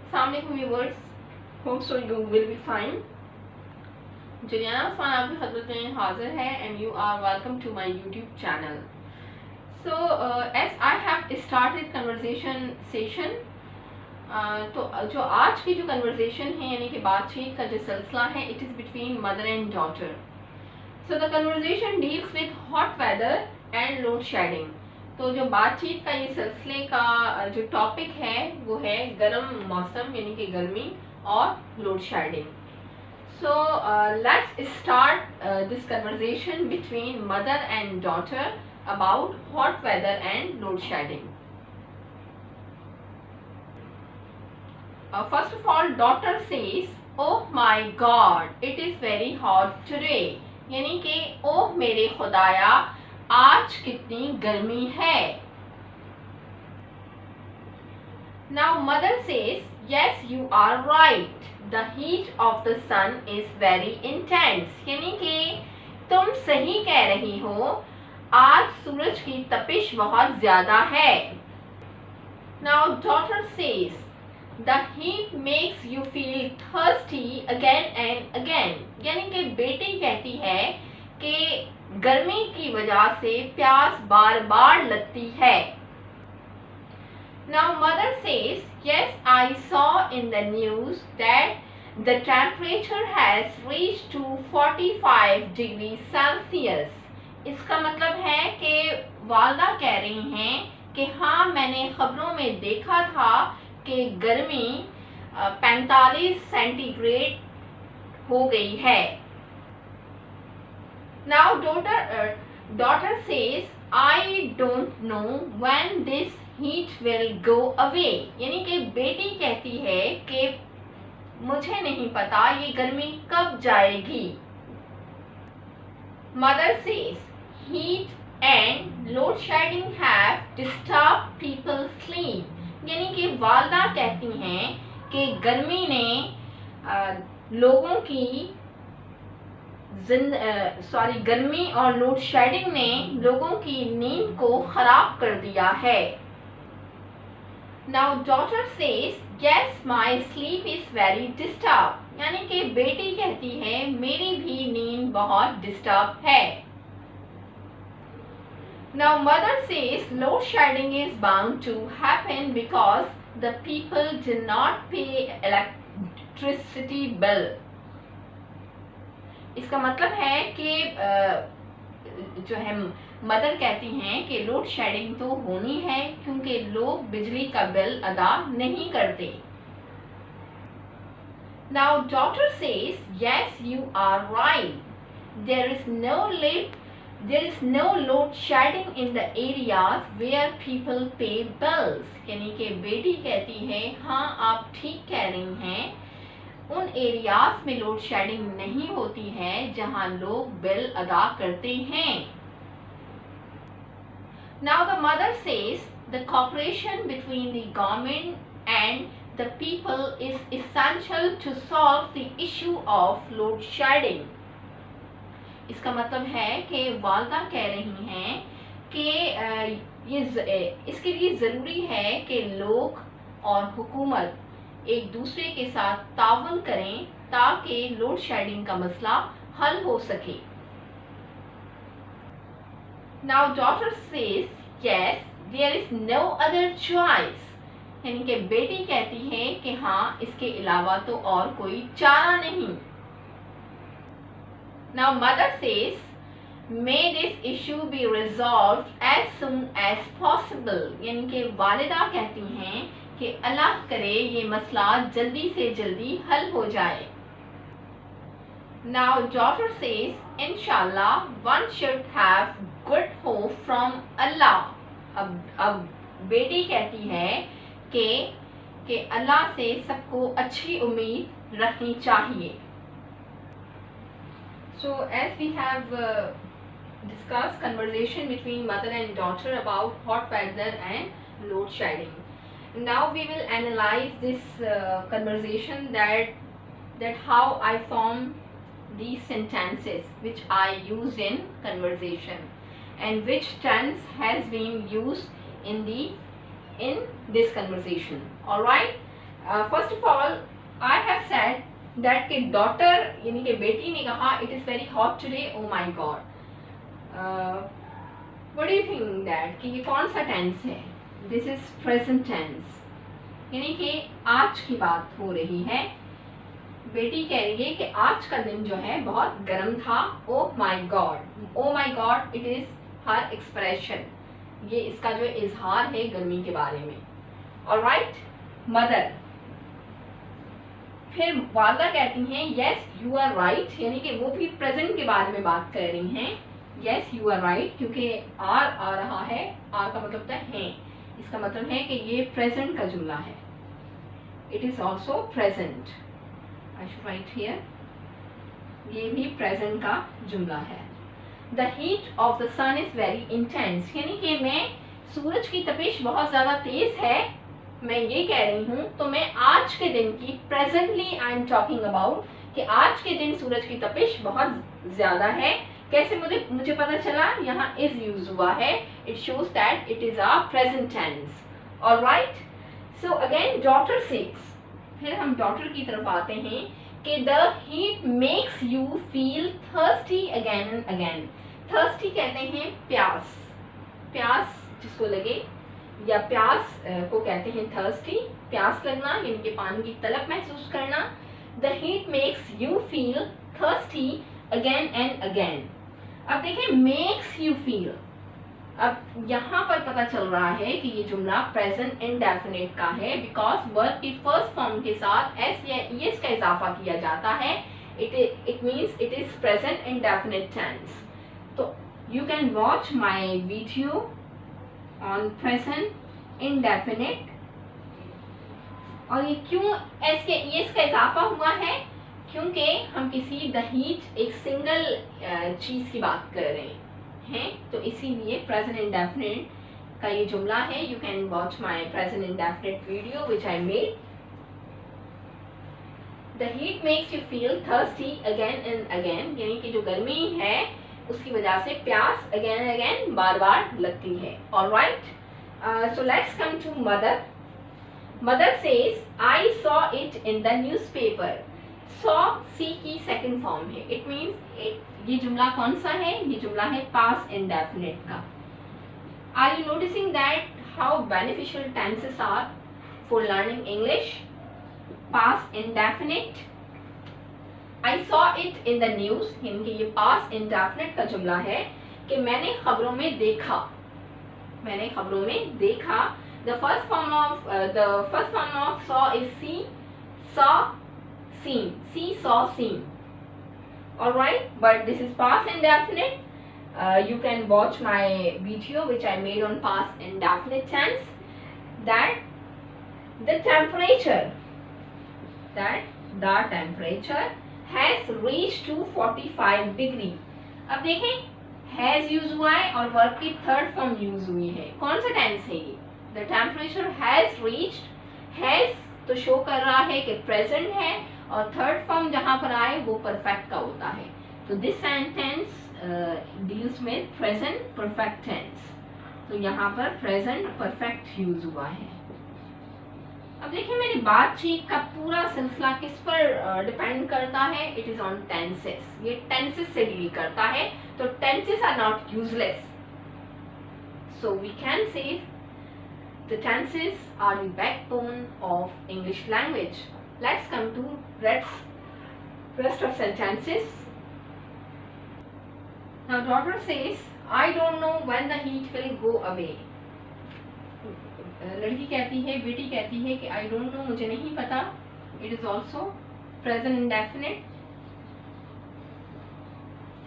अस्सलाम viewers, hope so you will be fine. Juliana Usman आपकी खिदमत में हाजिर है and you are welcome to my YouTube channel. So as I have started conversation session, तो जो आज की जो कन्वर्सेशन है यानी कि बातचीत का जो सिलसिला है, it is between mother and daughter. So the conversation deals with hot weather and load shedding. तो जो बातचीत का ये सिलसिले का जो टॉपिक है वो है गर्म मौसम यानी कि गर्मी और load shedding. So let's start this conversation between mother and daughter about hot weather and load shedding. First of all, daughter says, "Oh my God, it is very hot today." यानी कि ओह मेरे खुदाया आज कितनी गर्मी है। Now mother says, "Yes, you are right. The heat of the sun is very intense." यानी कि तुम सही कह रही हो, आज सूरज की तपिश बहुत ज्यादा है। Now daughter says, "The heat makes you feel thirsty again and again." यानी कि बेटी कहती है कि गर्मी की वजह से प्यास बार बार लगती है। Now mother says, "Yes, I saw in the news that the temperature has reached to 45 degrees Celsius." इसका मतलब है कि वालदा कह रही हैं कि हाँ, मैंने खबरों में देखा था कि गर्मी 45 सेंटीग्रेड हो गई है। Now daughter says, "I don't know when this heat will go away." यानी कि बेटी कहती है कि मुझे नहीं पता ये गर्मी कब जाएगी। Mother says, "Heat and load shedding have disturbed people's sleep." यानी कि वालदा कहती हैं कि गर्मी ने लोगों की गर्मी और लोड शेडिंग ने लोगों की नींद को खराब कर दिया है। Now daughter says, "Yes, my sleep is very disturbed." यानी कि बेटी कहती है मेरी भी नींद बहुत डिस्टर्ब है। Now mother says, "Load shedding is bound to happen because the people do not pay electricity bill." इसका मतलब है कि जो है मदर कहती हैं कि लोड शेडिंग तो होनी है क्योंकि लोग बिजली का बिल अदा नहीं करते। Now daughter says, "Yes, you are right. There is no load shedding in the areas where people pay bills." यानी कि बेटी कहती है हाँ, आप ठीक कह रही हैं, उन एरियाज में लोड शेडिंग नहीं होती है जहां लोग बिल अदा करते हैं। Now the mother says, "The cooperation between the government and the people is essential to solve the issue of load shedding." इसका मतलब है कि वालदा कह रही हैं कि इसके लिए ज़रूरी है कि लोग और हुकूमत एक दूसरे के साथ ताउन करें ताकि लोड शेडिंग का मसला हल हो सके। Now daughter says, "Yes, there is no other choice." यानी कि बेटी कहती है कि हाँ, इसके अलावा तो और कोई चारा नहीं। Now mother says, "May this issue be resolved as soon as possible." यानी कि वालिदा कहती हैं कि अल्लाह करे ये मसला जल्दी से जल्दी हल हो जाए। Now daughter says, "Inshallah, one should have good hope from Allah." अब बेटी कहती है कि अल्लाह से सबको अच्छी उम्मीद रखनी चाहिए। So as we have discussed conversation between mother and daughter about hot weather and load shedding, now we will analyze this conversation that how I form these sentences which I use in conversation and which tense has been used in this conversation. All right, first of all I have said that कि daughter यानी कि बेटी ने कहा it is very hot today, oh my God. What do you think that कि ये कौन सा टेंस है? दिस इज प्रेजेंट टेंस, यानी कि आज की बात हो रही है। बेटी कह रही है कि आज का दिन जो है बहुत गर्म था। Oh my god, oh my god it is her expression, ये इसका जो इजहार है गर्मी के बारे में। Alright, mother. फिर वालदा कहती हैं यस यू आर राइट, यानी कि वो भी प्रेजेंट के बारे में बात कर रही हैं। यस यू आर राइट, क्योंकि आर आ रहा है, आर का मतलब है, इसका मतलब है कि ये प्रेजेंट का जुमला है। It is also present, I should write here, ये भी प्रेजेंट का जुमला है। The heat of the sun is very intense, यानी कि मैं सूरज की तपिश बहुत ज्यादा तेज है, मैं ये कह रही हूँ। तो मैं आज के दिन की, presently I am talking about, कि आज के दिन सूरज की तपिश बहुत ज्यादा है। कैसे मुझे पता चला? यहाँ इज यूज हुआ है, it shows that it is a present tense. Alright, so again daughter says, फिर हम डॉटर की तरफ आते हैं कि the heat makes you feel thirsty again and again. Thirsty कहते हैं प्यास, प्यास जिसको लगे, या प्यास को कहते हैं थर्स्टी, प्यास लगना यानी कि पानी की तलब महसूस करना। The heat makes you feel thirsty again and again. अब देखें मेक्स यू फील, अब यहाँ पर पता चल रहा है कि ये जुमला प्रेजेंट इंडेफिनिट का है, बिकॉज वर्ब की फर्स्ट फॉर्म के साथ एस या ईएस का इजाफा किया जाता है। It means it is present indefinite tense. तो you can watch my video on present indefinite. और ये क्यों एस के ईएस का इजाफा हुआ है? क्योंकि हम किसी द हीट एक सिंगल चीज की बात कर रहे हैं, तो इसीलिए प्रेजेंट इंडेफिनिट का ये जुमला है। You can watch my present indefinite video which I made. The heat makes you feel thirsty again and again, यानी कि जो गर्मी है उसकी वजह से प्यास अगेन एंड अगेन बार बार लगती है। Alright, so let's come to mother. Mother says I saw it in the newspaper. Saw see की सेकंड फॉर्म है, इट मीन्स ये जुमला कौन सा है? ये जुमला है पास्ट इंडेफिनिट का। Are you noticing that how beneficial tenses are for learning English? Past indefinite, I saw it in the news, यानी कि ये पास्ट इंडेफिनिट का जुमला है कि मैंने खबरों में देखा, मैंने खबरों में देखा। The first form of saw is see, saw seen, see saw seen. All right, but this is past indefinite. You can watch my video which I made on past indefinite tense. That the temperature has reached to 45 degree. अब देखें has use हुआ है और verb की third form use हुई है। कौन सा टेंस है ये? The temperature has reached, has तो शो कर रहा है कि प्रेजेंट है, और थर्ड फॉर्म जहां पर आए वो परफेक्ट का होता है। तो this sentence deals with present perfect tense, तो यहाँ पर प्रेजेंट परफेक्ट यूज हुआ है। अब देखिए मेरी बातचीत का पूरा सिलसिला किस पर डिपेंड करता है? इट इज ऑन टेंसेस, ये टेंसेस से डील करता है। तो tenses are not useless, so we can say the tenses are the backbone of English language. Let's come to rest of sentences. Now daughter says, I don't know when the heat will go away. लड़की कहती है, बेटी कहती है कि I don't know, मुझे नहीं पता। It is also present indefinite,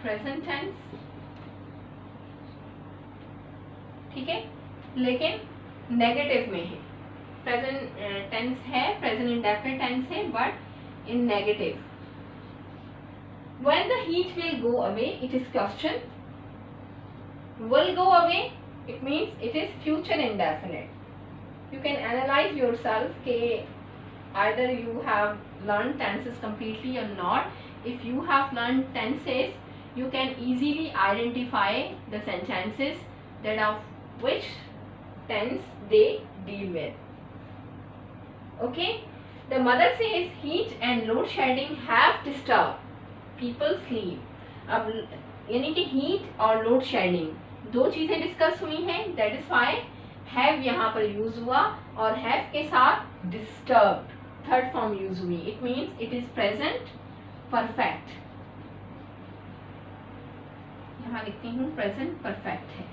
present tense, ठीक है, लेकिन नेगेटिव में है। प्रेजेंट टेंस है, प्रेजेंट इंडेफिनिट टेंस है, but in negative. When the heat will go away, it is question. Will go away, it means it is future indefinite. You can analyse yourself के either you have learned tenses completely or not. If you have learned tenses, you can easily identify the sentences that of which tense they deal with. Okay, The mother says heat and load shedding have disturbed people's sleep. अब यानी कि heat और load shading दो चीजें discuss हुई हैं, that is why have यहाँ पर यूज हुआ और हैव के साथ डिस्टर्ब्ड थर्ड फॉर्म यूज हुई. It means it is present perfect. यहाँ लिखती हूँ प्रेजेंट परफेक्ट है.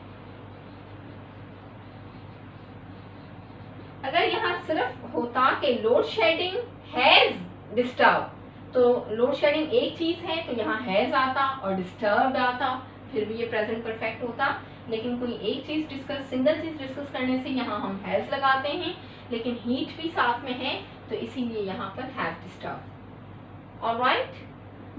अगर यहाँ सिर्फ होता कि लोड शेडिंग हैज डिस्टर्ब, तो लोड शेडिंग एक चीज है तो यहाँ हैज आता और डिस्टर्ब्ड आता, फिर भी ये प्रेजेंट परफेक्ट होता. लेकिन कोई एक चीज डिस्कस, सिंगल चीज डिस्कस करने से यहाँ हम हैज लगाते हैं, लेकिन हीट भी साथ में है तो इसीलिए यहाँ पर have disturb. Alright.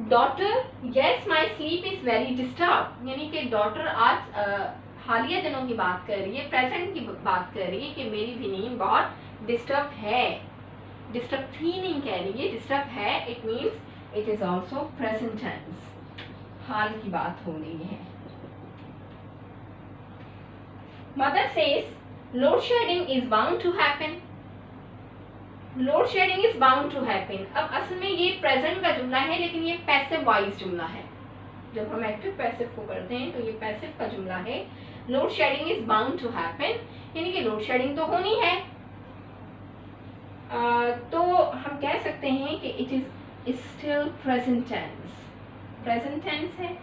Daughter yes my sleep is very disturb, यानी कि डॉटर आज हालिया दिनों की बात कर रही है, प्रेजेंट की बात कर रही है कि मेरी भी नींद बहुत डिस्टर्ब है. डिस्टर्ब थी नहीं कह रही है, डिस्टर्ब है. It means it is also present tense, हाल की बात हो रही है. Mother says load shedding is bound to happen. Load shedding is bound to happen. अब असल में ये प्रेजेंट का जुमला है, लेकिन ये पैसिव वॉइस जुमला है. जब हम एक्टिव पैसिव को करते हैं तो ये पैसिव का जुमला है. Load shedding is bound to happen, यानी कि लोड शेडिंग तो होनी है. तो हम कह सकते हैं कि it is still present tense. Present tense है.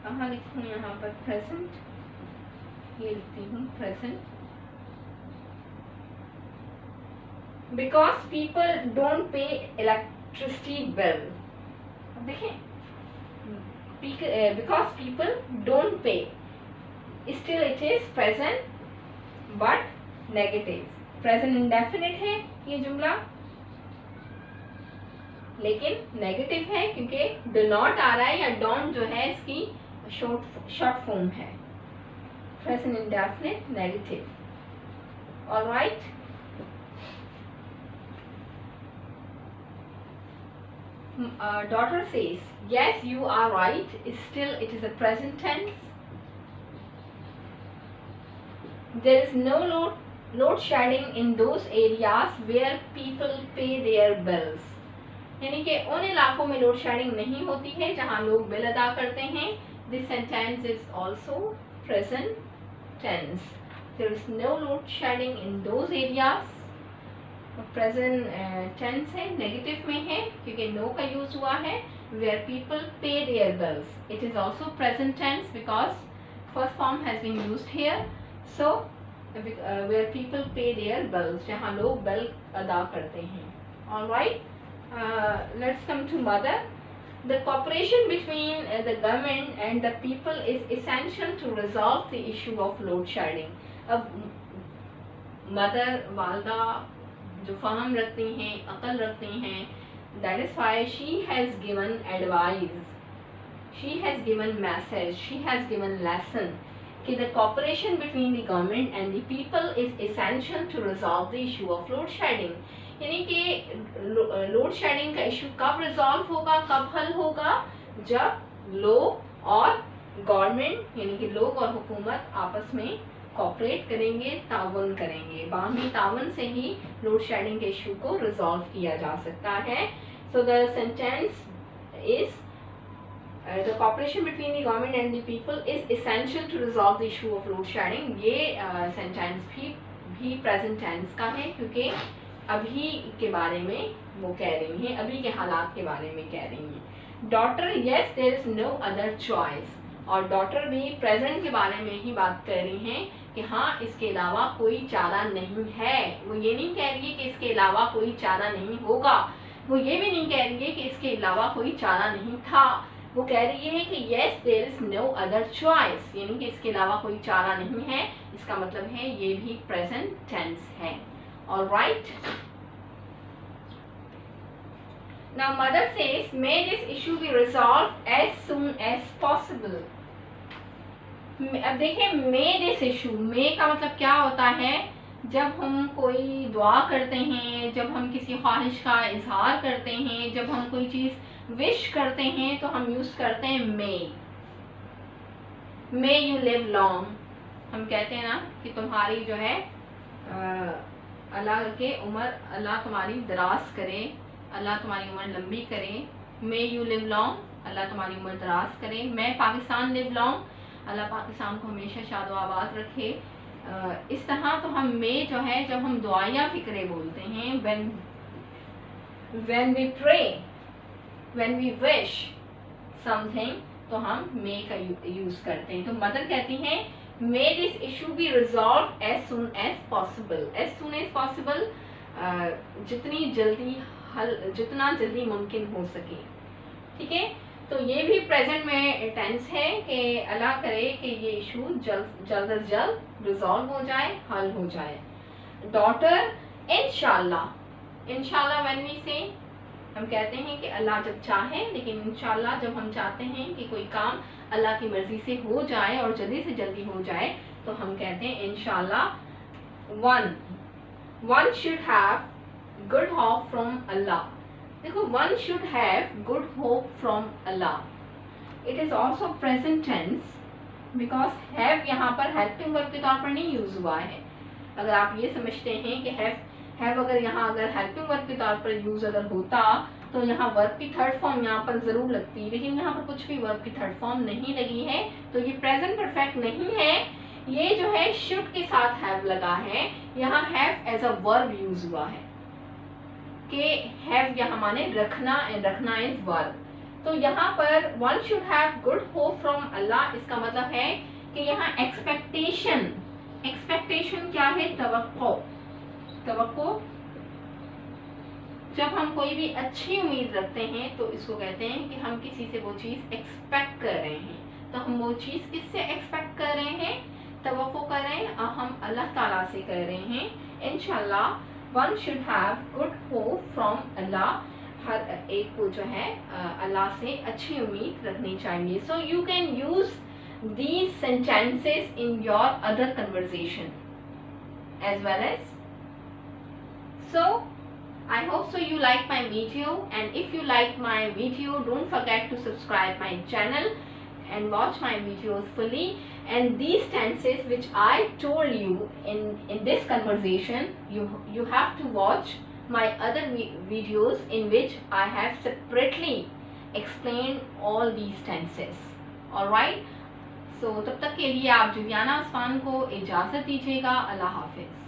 कहाँ लिखूं यहाँ पर प्रेजेंट, ये लिखती हूँ present. Because people don't pay electricity bill. अब देखें, because people don't pay, still it is present but negative. present indefinite है ये जुमला, लेकिन नेगेटिव है क्योंकि do not आ रहा है, या don't जो है इसकी शॉर्ट फॉर्म है. present indefinite negative. alright. Daughter says yes you are right, still it is a present tense. There is no load shedding in those areas where people pay their bills. यानी कि उन इलाकों में load shedding नहीं होती है जहां लोग बिल अदा करते हैं. This sentence is also present tense. There is no load shedding in those areas. Present tense है, नेगेटिव में है क्योंकि नो का यूज हुआ है. Where people pay their bills, it is also present tense because first form has been used here. So where people pay their bills, जहाँ लोग bill अदा करते हैं. Alright. Let's come to mother. The cooperation between the government and the people is essential to resolve the issue of load shedding. अब mother, वालदा जो फहम रखती हैं, अकल रखती हैं, that is why she has given advice, she has given message, she has given lesson कि the cooperation between the government and the people is essential to resolve the issue of load shedding. यानी कि load shedding का issue कब resolve होगा, कब हल होगा, जब लोग और गवर्नमेंट यानी कि लोग और हुकूमत आपस में कोऑपरेट करेंगे, ताउन करेंगे. बाहमी ताउन से ही लोड शेडिंग के इशू को रिजॉल्व किया जा सकता है. So the sentence is the cooperation between the government and the people is essential to resolve the issue of load shedding. ये सेंटेंस भी प्रेजेंट टेंस का है क्योंकि अभी के बारे में वो कह रही हैं, अभी के हालात के बारे में कह रही हैं. Daughter yes there is no other choice, और डॉटर भी प्रेजेंट के बारे में ही बात कर रही हैं कि हाँ इसके अलावा कोई चारा नहीं है. वो ये नहीं कह रही है कि इसके अलावा कोई चारा नहीं होगा, वो ये भी नहीं कह रही है कि इसके अलावा कोई चारा नहीं था. वो कह रही है कि yes there is no other choice, यानी कि इसके अलावा कोई चारा नहीं है. इसका मतलब है ये भी प्रेजेंट टेंस है. Alright. Now mother says may this issue be resolved as soon as possible. अब देखें may this issue, may का मतलब क्या होता है, जब हम कोई दुआ करते हैं, जब हम किसी ख्वाहिश का इजहार करते हैं, जब हम कोई चीज़ विश करते हैं तो हम यूज़ करते हैं may you live long. हम कहते हैं ना कि तुम्हारी जो है अल्लाह के उम्र, अल्लाह तुम्हारी दराज करे, अल्लाह तुम्हारी उम्र लंबी करे। मे यू लिव लॉन्ग, अल्लाह तुम्हारी उम्र दराज करे। मैं पाकिस्तान लिव लॉन्ग, अल्लाह पाकिस्तान को हमेशा शादो आबाद रखे। इस तरह तो हम मे जो है, जब हम दुआया फ़िक्रे बोलते हैं, when we pray, when we wish something, तो हम मे का यूज़ करते हैं। तो मदर कहती हैं may this issue be resolved as soon as possible. As soon as possible, जितना जल्दी मुमकिन हो सके। ठीक है, तो ये भी प्रेजेंट में टेंस है कि अल्लाह करे कि ये इशू जल्द अज जल्द रिजॉल्व हो जाए, हल हो जाए। डॉटर इंशाल्लाह, इंशाल्लाह व्हेन वी से, हम कहते हैं कि अल्लाह जब चाहे, लेकिन इंशाल्लाह जब हम चाहते हैं कि कोई काम अल्लाह की मर्जी से हो जाए और जल्दी से जल्दी हो जाए, तो हम कहते हैं इंशाल्लाह। One should have good hope from Allah. देखो, one should have good hope from Allah, it is also present tense because have यहाँ पर हेल्पिंग वर्ब के तौर पर नहीं यूज हुआ है। अगर आप ये समझते हैं कि हैव अगर यहाँ अगर हेल्पिंग वर्ब के तौर पर यूज अगर होता तो यहाँ वर्ब की थर्ड फॉर्म यहाँ पर जरूर लगती, लेकिन यहाँ पर कुछ भी वर्ब की थर्ड फॉर्म नहीं लगी है, तो ये प्रेजेंट परफेक्ट नहीं है। ये जो है शुड के साथ हैव लगा है, यहाँ have as a verb use हुआ है कि हैव यहाँ माने रखना, एंड रखना इज वर्ब। तो यहाँ पर one should have good hope from Allah, इसका मतलब है कि यहाँ एक्सपेक्टेशन, एक्सपेक्टेशन क्या है? तवक्को। तवक्को, जब हम कोई भी अच्छी उम्मीद रखते हैं तो इसको कहते हैं कि हम किसी से वो चीज़ एक्सपेक्ट कर रहे हैं। तो हम वो चीज़ किससे एक्सपेक्ट कर रहे हैं? तवक्को कर रहे हैं, और हम अल्लाह ताला से कर रहे हैं। इंशाल्लाह one should have good hope from Allah, हर एक को जो है अल्लाह से अच्छी उम्मीद रखनी चाहिए। So you can use these sentences in your other conversation as well as. So I hope so you like my video, and if you like my video, don't forget to subscribe my channel and watch my videos fully. And these tenses which I told you in this conversation, you have to watch my other videos in which I have separately explained all these tenses. Alright, so तब तक के लिए आप Juliana Usman को इजाज़त दीजिएगा। अल्लाह हाफिज़।